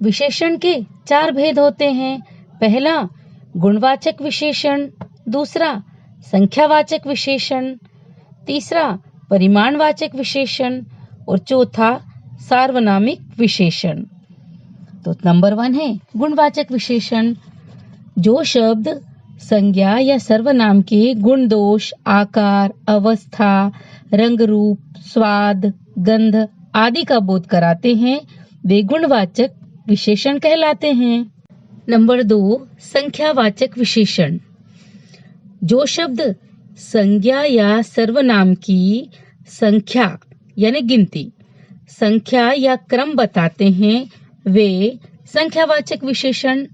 विशेषण के चार भेद होते हैं। पहला गुणवाचक विशेषण, दूसरा संख्यावाचक विशेषण, तीसरा परिमाणवाचक विशेषण और चौथा सार्वनामिक विशेषण। तो नंबर 1 है गुणवाचक विशेषण। जो शब्द संज्ञा या सर्वनाम के गुण दोष, आकार, अवस्था, रंग रूप, स्वाद, गंध आदि का बोध कराते हैं वे गुणवाचक विशेषण कहलाते हैं। नंबर 2 संख्यावाचक विशेषण। जो शब्द संज्ञा या सर्वनाम की संख्या यानी गिनती, संख्या या क्रम बताते हैं वे संख्यावाचक विशेषण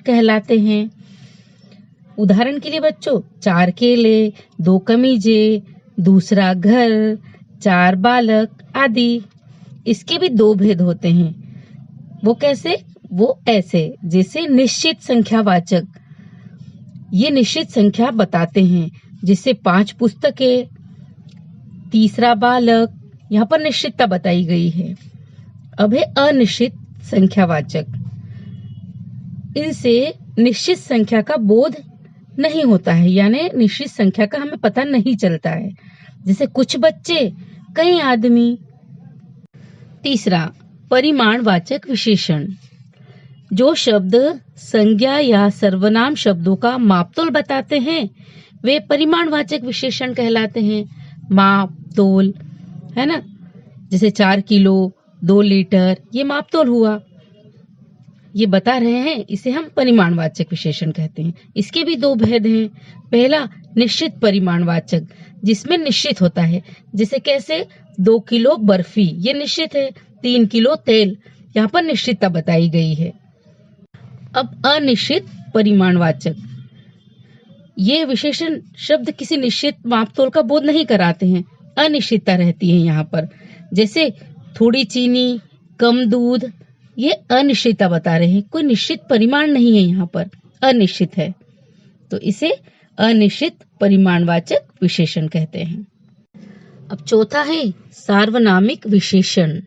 कहलाते हैं। उदाहरण के लिए बच्चों, 4 केले, 2 कमीजे, दूसरा घर, 4 बालक आदि। इसके भी 2 भेद होते हैं। वो कैसे? वो ऐसे जैसे निश्चित संख्यावाचक, ये निश्चित संख्या बताते हैं, जिससे 5 पुस्तकें, तीसरा बालक, यहाँ पर निश्चितता बताई गई है। अब है अनिश्चित संख्यावाचक। इनसे निश्चित संख्या का बोध नहीं होता है, यानी निश्चित संख्या का हमें पता नहीं चलता है, जैसे कुछ बच्चे, कई आदमी। तीसरा परिमाणवाचक विशेषण। जो शब्द संज्ञा या सर्वनाम शब्दों का मापतोल बताते हैं वे परिमाणवाचक विशेषण कहलाते हैं। माप तोल है ना, जैसे 4 किलो, 2 लीटर, ये मापतोल हुआ, ये बता रहे हैं, इसे हम परिमाणवाचक विशेषण कहते हैं। इसके भी 2 भेद हैं। पहला निश्चित परिमाणवाचक, जिसमें निश्चित होता है, जैसे कैसे 2 किलो बर्फी, ये निश्चित है। 3 किलो तेल, यहाँ पर निश्चितता बताई गई है। अब अनिश्चित परिमाणवाचक, ये विशेषण शब्द किसी निश्चित मापतोल का बोध नहीं कराते हैं, अनिश्चितता रहती है यहाँ पर, जैसे थोड़ी चीनी, कम दूध, ये अनिश्चितता बता रहे हैं, कोई निश्चित परिमाण नहीं है, यहाँ पर अनिश्चित है, तो इसे अनिश्चित परिमाणवाचक विशेषण कहते हैं। अब चौथा है सार्वनामिक विशेषण।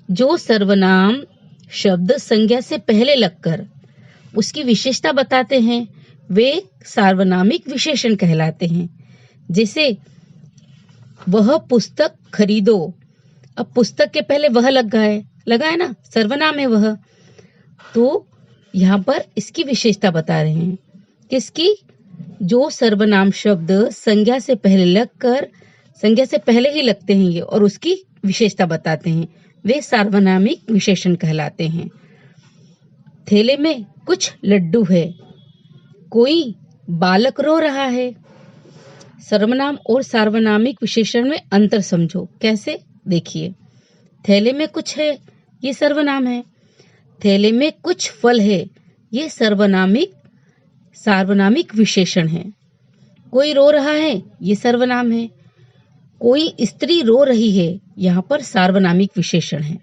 जो सर्वनाम शब्द संज्ञा से पहले लगकर उसकी विशेषता बताते हैं वे सार्वनामिक विशेषण कहलाते हैं। जैसे वह पुस्तक खरीदो, अब पुस्तक के पहले वह लगा है ना, सर्वनाम है वह, तो यहाँ पर इसकी विशेषता बता रहे हैं। किसकी? जो सर्वनाम शब्द संज्ञा से पहले लगकर, संज्ञा से पहले ही लगते हैं ये, और उसकी विशेषता बताते हैं, वे सार्वनामिक विशेषण कहलाते हैं। थैले में कुछ लड्डू है, कोई बालक रो रहा है। सर्वनाम और सार्वनामिक विशेषण में अंतर समझो। कैसे? देखिए, थैले में कुछ है, ये सर्वनाम है। थैले में कुछ फल है, ये सार्वनामिक विशेषण है। कोई रो रहा है, ये सर्वनाम है। कोई स्त्री रो रही है, यहाँ पर सार्वनामिक विशेषण है।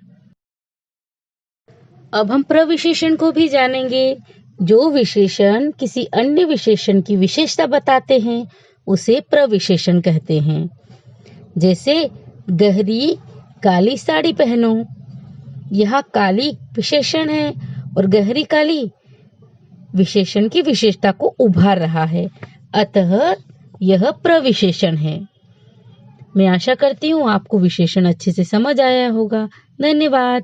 अब हम प्रविशेषण को भी जानेंगे। जो विशेषण किसी अन्य विशेषण की विशेषता बताते हैं उसे प्रविशेषण कहते हैं। जैसे गहरी काली साड़ी पहनो, यह काली विशेषण है और गहरी काली विशेषण की विशेषता को उभार रहा है, अतः यह प्रविशेषण है। मैं आशा करती हूँ आपको विशेषण अच्छे से समझ आया होगा। धन्यवाद।